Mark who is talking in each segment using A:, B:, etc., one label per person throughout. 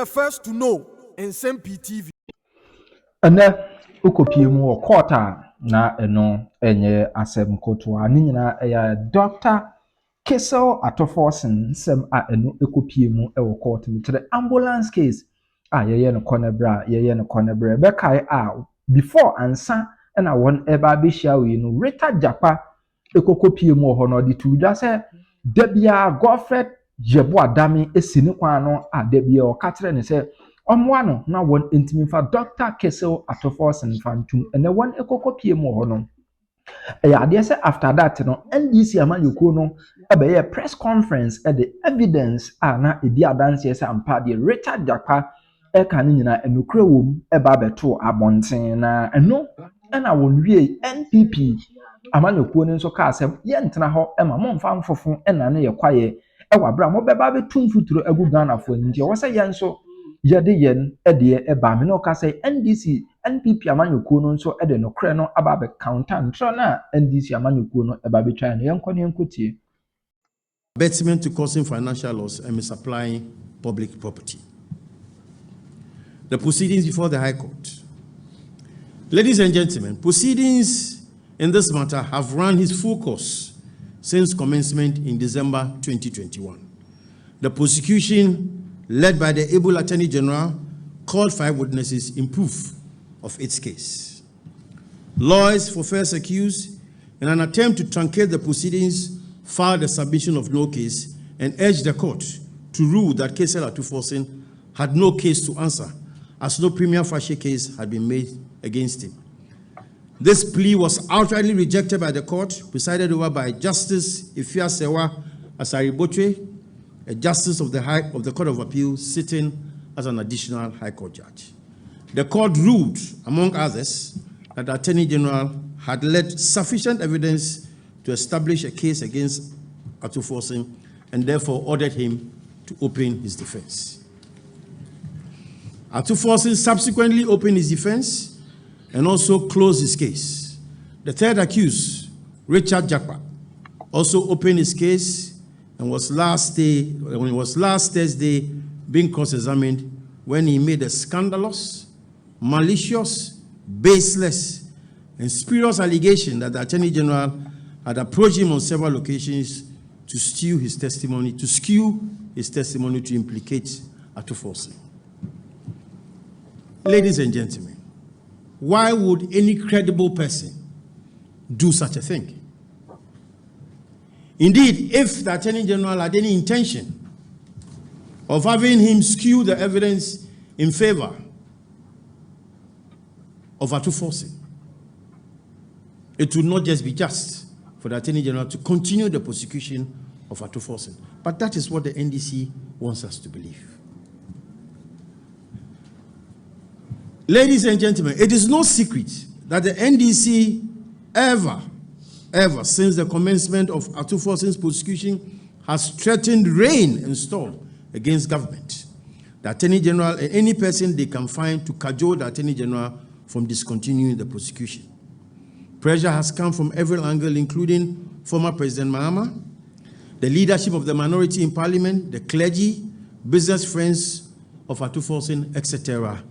A: the first to know Nsem-Pii TV.
B: And then ukopie mu court na eno enye asem kotoa ni nyina eya Dr. Kessel Atoforsen nsem a eno ekopie mu ewo court mi kire ambulance case yeye no konebra be kai before ansa na won eba be hia we no Rita Japa ekokopie mu ho no de tuja se debia Godfred Jebo Adami esini kwa no debia o katre ne se omwano na won intimi fa Dr. Kessel Atoforsen fantum ene won ekokopie mu ho no ade say after that no NDC amanyoko no ebe press conference the evidence na edi adanse say ampa de Richard Japa kan nyina enokre wom eba beto abonten na eno na won wie NPP amanyoko no nso ka asem ye ntena ho ma momfa mfofo na ne ye kwaye wabra mo beba betum futuro agu Ghana fo nti wo say ye nso yede yen ede eba me no ka say NDC NPP amanyoko no nso ede no kre no aba be counter ntro na NDC amanyoko no eba be twa no yenkotie
C: abetment to causing financial loss and misapplying public property. The proceedings before the High Court. Ladies and gentlemen, proceedings in this matter have run its full course since commencement in December 2021. The prosecution, led by the able Attorney General, called 5 witnesses in proof of its case. Lawyers for first accused, in an attempt to truncate the proceedings, filed a submission of no case and urged the court to rule that Kessel Atoforsen had no case to answer, as no prima facie case had been made against him. This plea was outrightly rejected by the court, presided over by Justice Ifia Sewa Asaribotre, a justice of the Court of Appeal, sitting as an additional High Court judge. The court ruled, among others, that the Attorney General had led sufficient evidence to establish a case against Atoforsen and therefore ordered him to open his defense. Atoforsen subsequently opened his defense and also closed his case. The third accused, Richard Japa, also opened his case and was last Thursday being cross-examined when he made a scandalous, malicious, baseless, and spurious allegation that the Attorney General had approached him on several occasions to skew his testimony to implicate Atoforsen. Ladies and gentlemen, why would any credible person do such a thing? Indeed, if the Attorney General had any intention of having him skew the evidence in favor of Atoforsen, it would not just be just for the Attorney General to continue the prosecution of Atoforsen. But that is what the NDC wants us to believe. Ladies and gentlemen, it is no secret that the NDC ever since the commencement of Atoforsen's prosecution has threatened rain and storm against government, the Attorney General, and any person they can find to cajole the Attorney General from discontinuing the prosecution. Pressure has come from every angle, including former President Mahama, the leadership of the minority in parliament, the clergy, business friends of Atoforsen, etc.,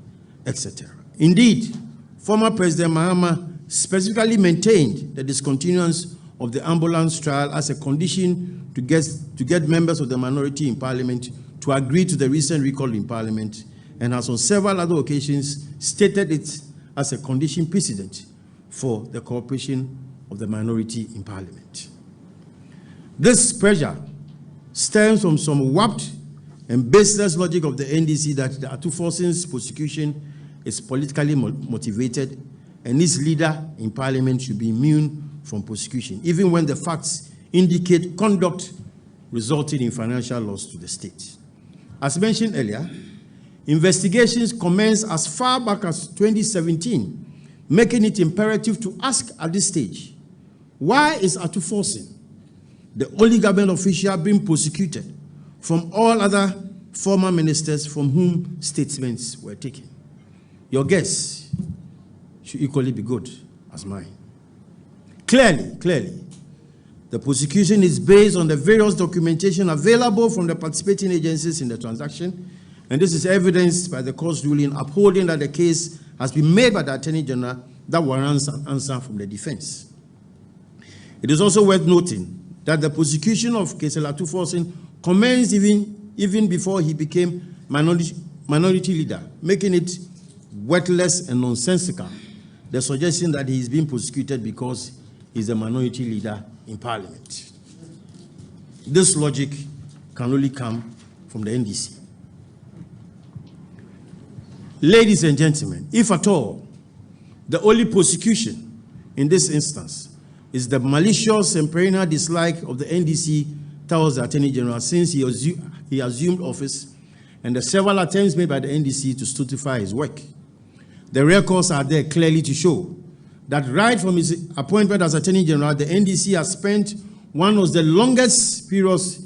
C: etc. Indeed, former President Mahama specifically maintained the discontinuance of the ambulance trial as a condition to get members of the minority in parliament to agree to the recent recall in parliament, and has on several other occasions stated it as a condition precedent for the cooperation of the minority in parliament. This pressure stems from some warped and baseless logic of the NDC that the Atoforsen's prosecution is politically motivated and its leader in parliament should be immune from prosecution, even when the facts indicate conduct resulting in financial loss to the state. As mentioned earlier, investigations commenced as far back as 2017, making it imperative to ask at this stage, why is Atoforsen, the only government official, being prosecuted from all other former ministers from whom statements were taken? Your guess should equally be good as mine. Clearly, the prosecution is based on the various documentation available from the participating agencies in the transaction And this is evidenced by the court's ruling upholding that the case has been made by the Attorney General that warrants an answer from the defense. It is also worth noting that the prosecution of Kesela Tuforsin commenced even before he became minority leader, making it worthless and nonsensical, the suggestion that he is being prosecuted because he's a minority leader in Parliament. This logic can only come from the NDC. Ladies and gentlemen, if at all, the only prosecution in this instance is the malicious and perennial dislike of the NDC towards the Attorney General since he assumed office, and the several attempts made by the NDC to stultify his work. The records are there clearly to show that right from his appointment as Attorney General, the NDC has spent one of the longest periods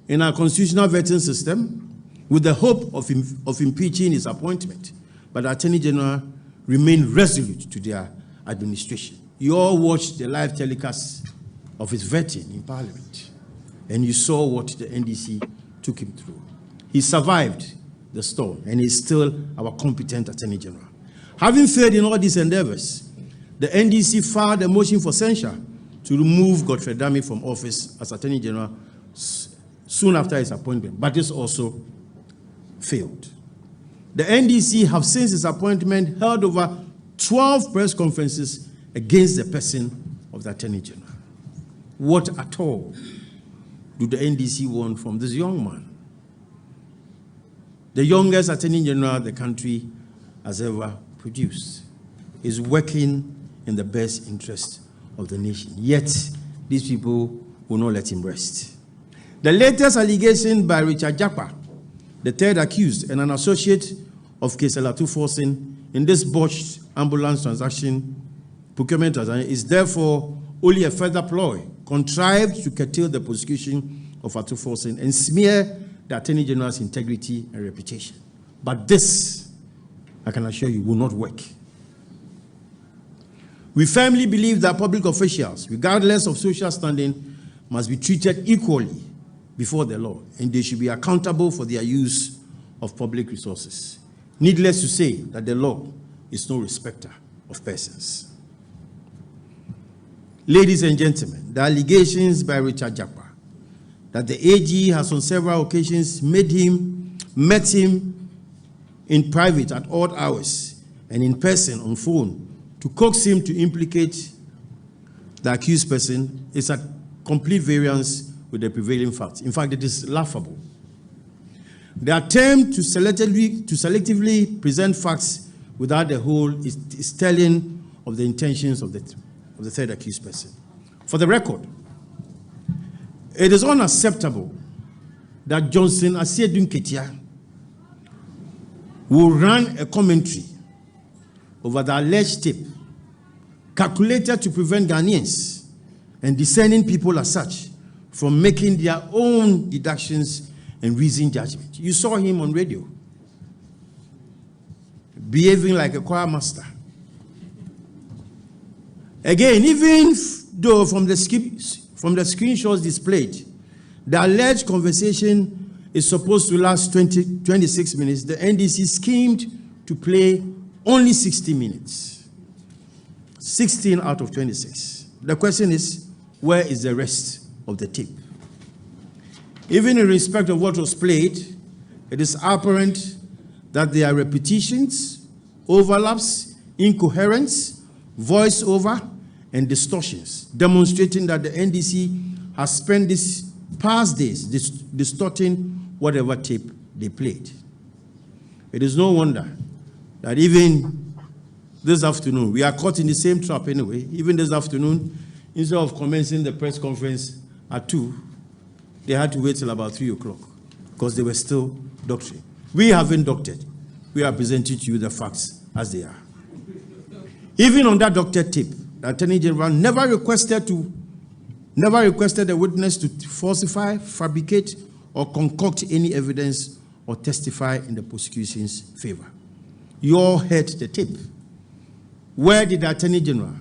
C: in our constitutional vetting system with the hope of impeaching his appointment. But the Attorney General remained resolute to their administration. You all watched the live telecast of his vetting in Parliament, and you saw what the NDC took him through. He survived the storm, and he's still our competent Attorney General. Having failed in all these endeavors, the NDC filed a motion for censure to remove Godfrey Dame from office as Attorney General soon after his appointment, but this also failed. The NDC have since his appointment held over 12 press conferences against the person of the Attorney General. What at all do the NDC want from this young man? The youngest Attorney General the country has ever produced is working in the best interest of the nation. Yet, these people will not let him rest. The latest allegation by Richard Japa, the third accused and an associate of Kesela Tuforsin in this botched ambulance procurement transaction, is therefore only a further ploy contrived to curtail the prosecution of Atuforsin and smear the Attorney General's integrity and reputation. But this, I can assure you, will not work. We firmly believe that public officials, regardless of social standing, must be treated equally before the law, and they should be accountable for their use of public resources. Needless to say that the law is no respecter of persons. Ladies and gentlemen, the allegations by Richard Japa that the AG has on several occasions met him in private at odd hours and in person on phone to coax him to implicate the accused person is at complete variance with the prevailing facts. In fact, it is laughable. The attempt to selectively present facts without the whole is telling of the intentions of the third accused person. For the record, it is unacceptable that Johnson Asiedun Ketia will run a commentary over the alleged tape calculated to prevent Ghanaians and discerning people as such from making their own deductions and reasoned judgment. You saw him on radio, behaving like a choir master. Again, even though from the screenshots displayed, the alleged conversation is supposed to last 26 minutes, the NDC schemed to play only 60 minutes. 16 out of 26. The question is, where is the rest of the tape? Even in respect of what was played, it is apparent that there are repetitions, overlaps, incoherence, voiceover, and distortions, demonstrating that the NDC has spent these past days distorting whatever tape they played. It is no wonder that even this afternoon, we are caught in the same trap anyway. Even this afternoon, instead of commencing the press conference at 2, they had to wait till about 3 o'clock because they were still doctoring. We haven't doctored. We are presenting to you the facts as they are. Even on that doctored tape, the Attorney General never requested the witness to falsify, fabricate, or concoct any evidence or testify in the prosecution's favor. You all heard the tape. Where did the Attorney General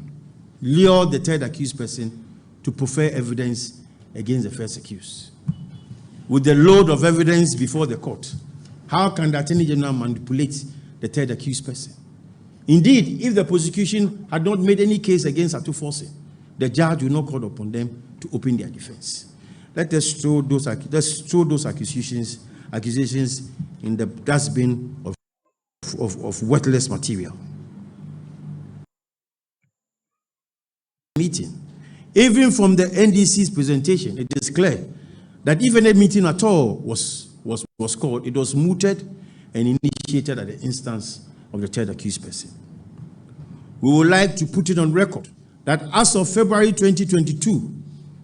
C: lure the third accused person to prefer evidence against the first accused? With the load of evidence before the court, how can the Attorney General manipulate the third accused person? Indeed, if the prosecution had not made any case against Atuforsen, the judge will not call upon them to open their defense. Let us throw those accusations in the dustbin of worthless material. Meeting. Even from the NDC's presentation, it is clear that if any meeting at all was called, it was mooted and initiated at the instance of the third accused person. We would like to put it on record that as of February 2022,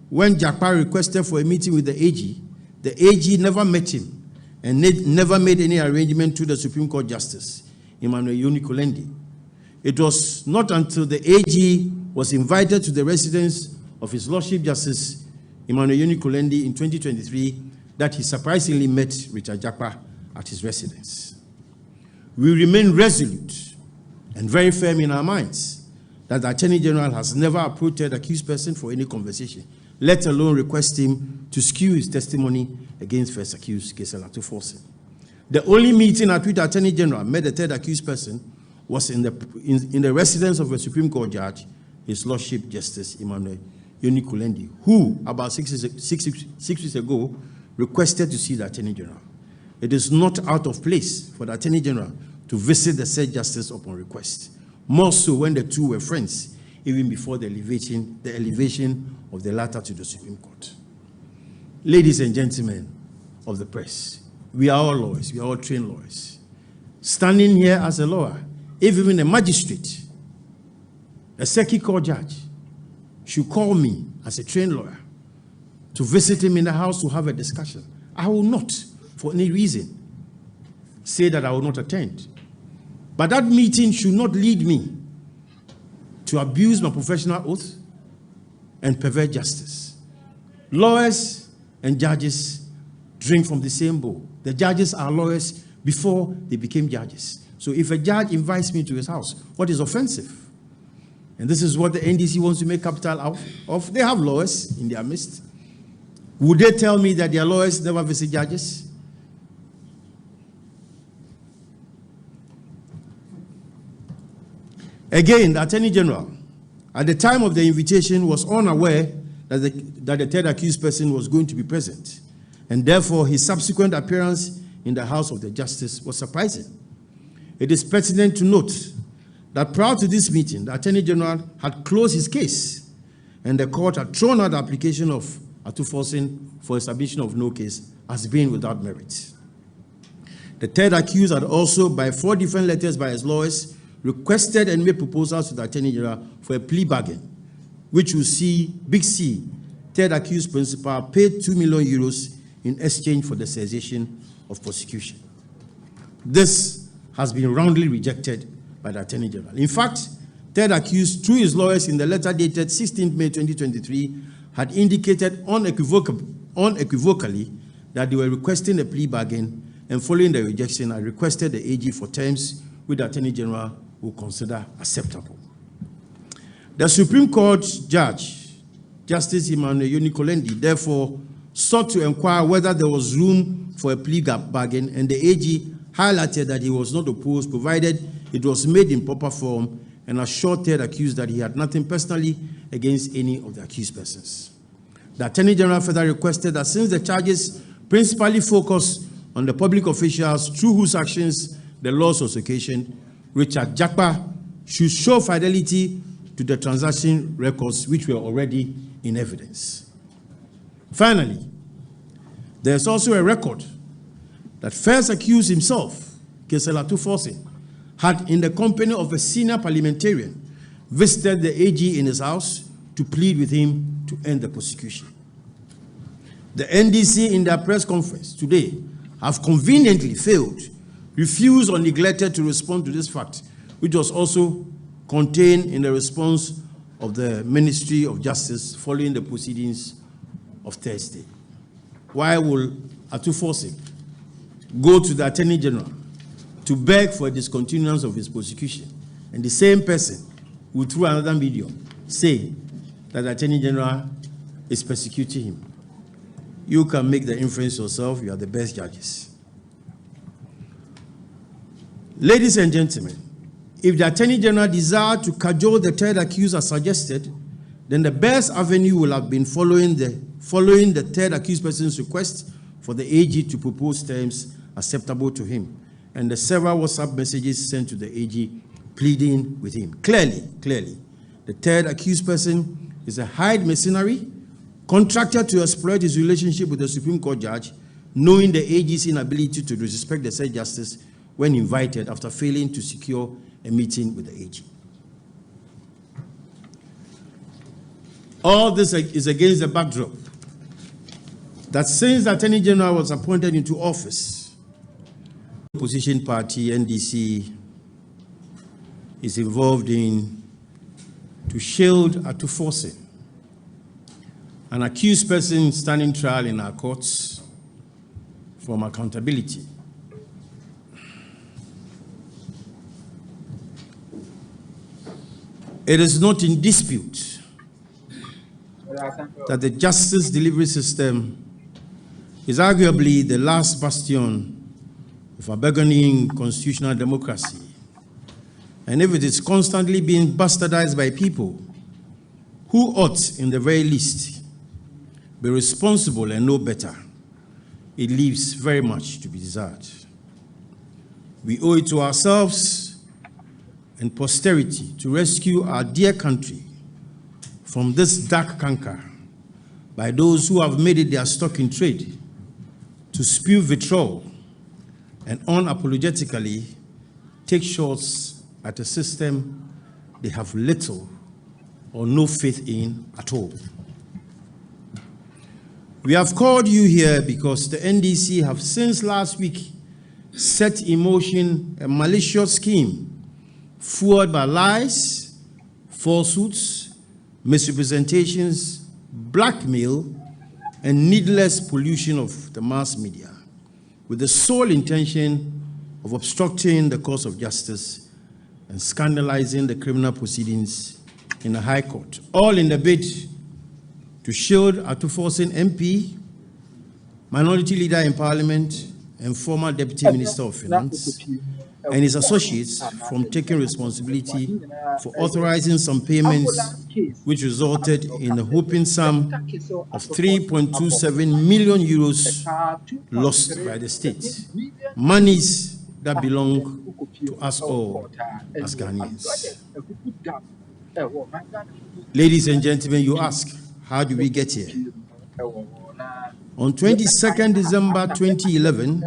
C: when Jakpa requested for a meeting with the AG never met him and never made any arrangement to the Supreme Court Justice, Emmanuel Yoni-Kolendi. It was not until the AG was invited to the residence of His Lordship Justice Emmanuel Yoni-Kolendi in 2023 that he surprisingly met Richard Jakpa at his residence. We remain resolute and very firm in our minds that the Attorney General has never approached the accused person for any conversation, let alone request him to skew his testimony against first accused Gisela Atuforsen. The only meeting at which the Attorney General met the third accused person was in the residence of a Supreme Court judge, His Lordship Justice Emmanuel Yoni-Kolendi, who about 6 weeks ago requested to see the Attorney General. It is not out of place for the Attorney General to visit the said justice upon request, more so when the two were friends, even before the elevation of the latter to the Supreme Court. Ladies and gentlemen of the press, we are all lawyers, we are all trained lawyers. Standing here as a lawyer, if even a magistrate, a circuit court judge, should call me as a trained lawyer to visit him in the house to have a discussion, I will not, for any reason, say that I will not attend. But that meeting should not lead me to abuse my professional oath and pervert justice. Lawyers and judges drink from the same bowl. The judges are lawyers before they became judges. So if a judge invites me to his house, what is offensive? And this is what the NDC wants to make capital out of. They have lawyers in their midst. Would they tell me that their lawyers never visit judges? Again, the Attorney General, at the time of the invitation, was unaware that the third accused person was going to be present, and therefore his subsequent appearance in the House of the Justice was surprising. It is pertinent to note that prior to this meeting, the Attorney General had closed his case, and the court had thrown out the application of Atuforsen for a submission of no case as being without merit. The third accused had also, by 4 different letters by his lawyers, requested and made proposals to the Attorney General for a plea bargain, which will see Big C, third accused principal, paid 2 million euros in exchange for the cessation of prosecution. This has been roundly rejected by the Attorney General. In fact, third accused, through his lawyers in the letter dated 16 May 2023, had indicated unequivocally that they were requesting a plea bargain, and following the rejection, I requested the AG for terms which the Attorney General will consider acceptable. The Supreme Court judge, Justice Emmanuel Yoni-Kolendi, therefore sought to inquire whether there was room for a plea bargain, and the AG highlighted that he was not opposed, provided it was made in proper form, and assured third accused that he had nothing personally against any of the accused persons. The Attorney General further requested that since the charges principally focus on the public officials through whose actions the loss was occasioned, Richard Jakpa should show fidelity to the transaction records which were already in evidence. Finally, there is also a record that first accused himself, Gisela Atuforsen, had, in the company of a senior parliamentarian, visited the AG in his house to plead with him to end the prosecution. The NDC, in their press conference today, have conveniently failed, refused or neglected to respond to this fact, which was also contained in the response of the Ministry of Justice following the proceedings of Thursday. Why will Atuforsen go to the Attorney General to beg for a discontinuance of his prosecution, and the same person will, through another medium, say that the Attorney General is persecuting him? You can make the inference yourself. You are the best judges. Ladies and gentlemen, if the Attorney General desired to cajole the third accused as suggested, then the best avenue will have been following the third accused person's request for the AG to propose terms acceptable to him, and the several WhatsApp messages sent to the AG pleading with him. Clearly, the third accused person is a hired mercenary, contracted to exploit his relationship with the Supreme Court judge, knowing the AG's inability to disrespect the said justice when invited after failing to secure a meeting with the AG. All this is against the backdrop that since the Attorney General was appointed into office, the opposition party, NDC, is involved in to shield Atuforsen, an accused person standing trial in our courts, from accountability. It is not in dispute that the justice delivery system is arguably the last bastion of a burgeoning constitutional democracy. And if it is constantly being bastardized by people who ought, in the very least, be responsible and know better, it leaves very much to be desired. We owe it to ourselves and posterity to rescue our dear country from this dark canker by those who have made it their stock in trade to spew vitriol and unapologetically take shots at a system they have little or no faith in at all. We have called you here because the NDC have since last week set in motion a malicious scheme fueled by lies, falsehoods, misrepresentations, blackmail, and needless pollution of the mass media, with the sole intention of obstructing the course of justice and scandalizing the criminal proceedings in the High Court, all in the bid to shield Atuforsen MP, minority leader in Parliament, and former Deputy Minister of Finance, and his associates from taking responsibility for authorizing some payments which resulted in a whopping sum of 3.27 million euros lost by the state, monies that belong to us all as Ghanaians. Ladies and gentlemen, you ask, how do we get here? On 22nd December 2011,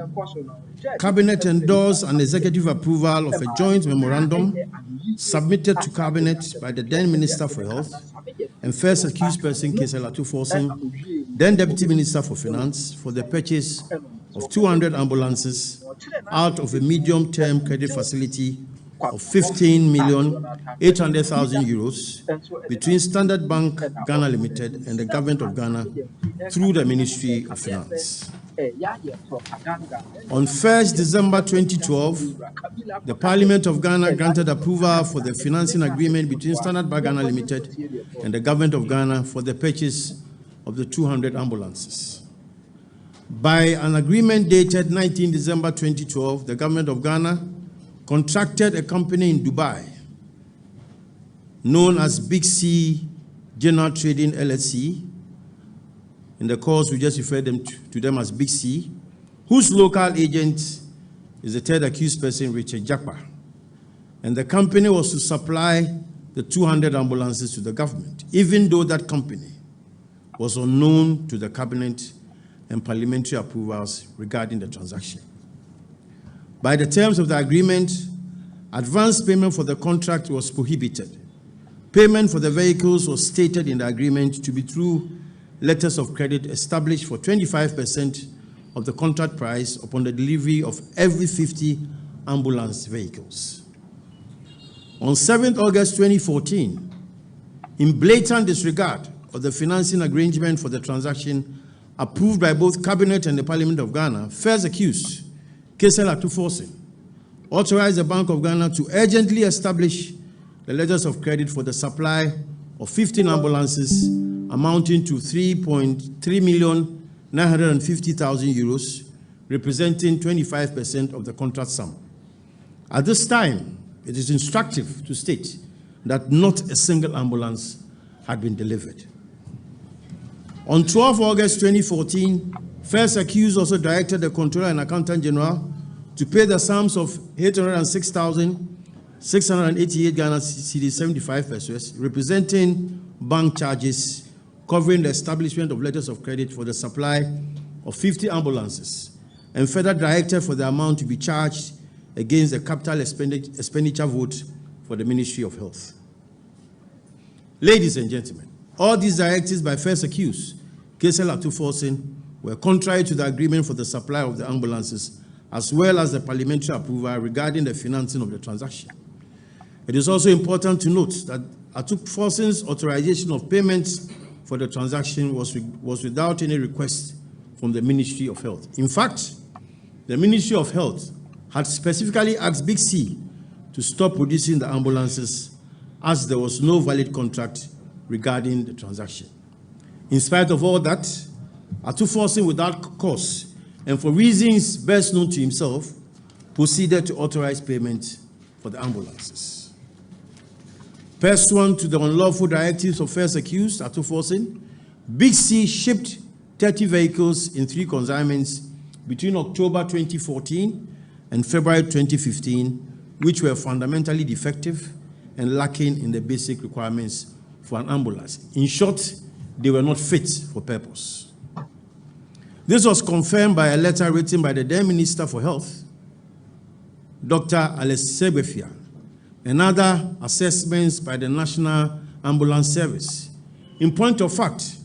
C: Cabinet endorsed an executive approval of a joint memorandum submitted to Cabinet by the then Minister for Health and first accused person, Kesela Atuforsen, then Deputy Minister for Finance, for the purchase of 200 ambulances out of a medium-term credit facility of 15,800,000 euros between Standard Bank Ghana Limited and the Government of Ghana through the Ministry of Finance. On 1st December 2012, the Parliament of Ghana granted approval for the financing agreement between Standard Bank Ghana Limited and the Government of Ghana for the purchase of the 200 ambulances. By an agreement dated 19 December 2012, the Government of Ghana contracted a company in Dubai known as Big C General Trading LLC. In the course, we just refer to them as Big C, whose local agent is the third accused person, Richard Jakpa. And the company was to supply the 200 ambulances to the government, even though that company was unknown to the cabinet and parliamentary approvals regarding the transaction. By the terms of the agreement, advance payment for the contract was prohibited. Payment for the vehicles was stated in the agreement to be through letters of credit established for 25% of the contract price upon the delivery of every 50 ambulance vehicles. On 7th August 2014, in blatant disregard of the financing arrangement for the transaction approved by both Cabinet and the Parliament of Ghana, first accused, Kesela Atuforsen, authorized the Bank of Ghana to urgently establish the letters of credit for the supply of 15 ambulances amounting to 3,950,000 euros, representing 25% of the contract sum. At this time, it is instructive to state that not a single ambulance had been delivered. On 12 August 2014, first accused also directed the Comptroller and Accountant General to pay the sums of 806,688 Ghana cedis 75 pesos, representing bank charges covering the establishment of letters of credit for the supply of 50 ambulances, and further directed for the amount to be charged against the capital expenditure vote for the Ministry of Health. Ladies and gentlemen, all these directives by first accused, Kesel Atuforsen, were contrary to the agreement for the supply of the ambulances, as well as the parliamentary approval regarding the financing of the transaction. It is also important to note that Atuforsen's authorization of payments for the transaction was without any request from the Ministry of Health. In fact, the Ministry of Health had specifically asked Big C to stop producing the ambulances as there was no valid contract regarding the transaction. In spite of all that, Atuforsen, without cause and for reasons best known to himself, proceeded to authorize payment for the ambulances. Pursuant to the unlawful directives of first accused, Atuforsen, Big C shipped 30 vehicles in 3 consignments between October 2014 and February 2015, which were fundamentally defective and lacking in the basic requirements for an ambulance. In short, they were not fit for purpose. This was confirmed by a letter written by the then Minister for Health, Dr. Alessebefia, and other assessments by the National Ambulance Service. In point of fact,